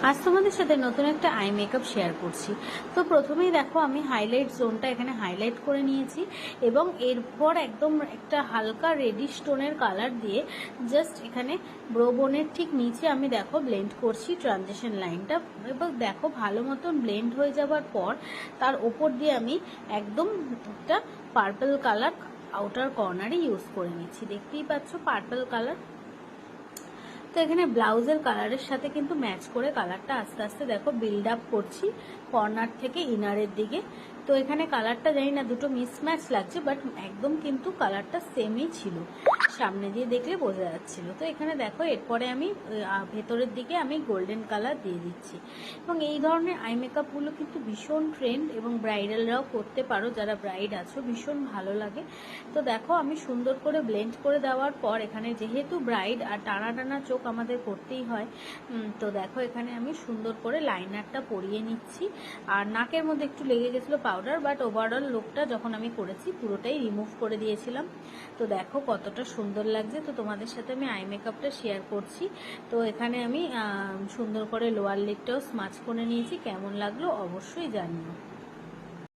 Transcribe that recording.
আজ তোমাদের সাথে নতুন একটা আই মেকআপ শেয়ার করছি। তো প্রথমেই দেখো আমি হাইলাইট জোনটা এখানে হাইলাইট করে নিয়েছি এবং এরপর একদম একটা হালকা রেডিশ টোনের কালার দিয়ে জাস্ট এখানে ব্রো বোনের ঠিক নিচে আমি দেখো ব্লেন্ড করছি ট্রানজিশন লাইনটা। এবং দেখো ভালো মতন ব্লেন্ড হয়ে যাবার পর তার ওপর দিয়ে আমি একদম একটা পার্পল কালার আউটার কর্নারে ইউজ করে নিচ্ছি। দেখতেই পাচ্ছ পার্পল কালার। তো এখানে ব্লাউজের কালারের সাথে কিন্তু ম্যাচ করে কালারটা আস্তে আস্তে দেখো বিল্ড আপ করছি কর্নার থেকে ইনারের দিকে। তো এখানে কালারটা জানি না দুটো মিসম্যাচ লাগছে, বাট একদম কিন্তু কালারটা সেমই ছিল, সামনে দিয়ে দেখলে বোঝা যাচ্ছিল। তো এখানে দেখো এরপরে আমি ভেতরের দিকে আমি গোল্ডেন কালার দিয়ে দিচ্ছি। এবং এই ধরনের আই মেকআপগুলো কিন্তু ভীষণ ট্রেন্ড এবং ব্রাইডালরাও করতে পারো, যারা ব্রাইড আছো ভীষণ ভালো লাগে। তো দেখো আমি সুন্দর করে ব্লেন্ড করে দেওয়ার পর এখানে যেহেতু ব্রাইড আর টানা টানা চোখ আমাদের করতেই হয়, তো দেখো এখানে আমি সুন্দর করে লাইনারটা পরিয়ে নিচ্ছি। আর নাকের মধ্যে একটু লেগে গেছিলো পাউডার, বাট ওভারঅল লুকটা যখন আমি করেছি পুরোটাই রিমুভ করে দিয়েছিলাম। তো দেখো কতটা সুন্দর লাগছে। তো তোমাদের সাথে আমি আই মেকআপটা শেয়ার করছি। তো এখানে আমি সুন্দর করে লোয়ার লিডটাও স্মাচ করে নিয়েছি, কেমন লাগলো অবশ্যই জানিও।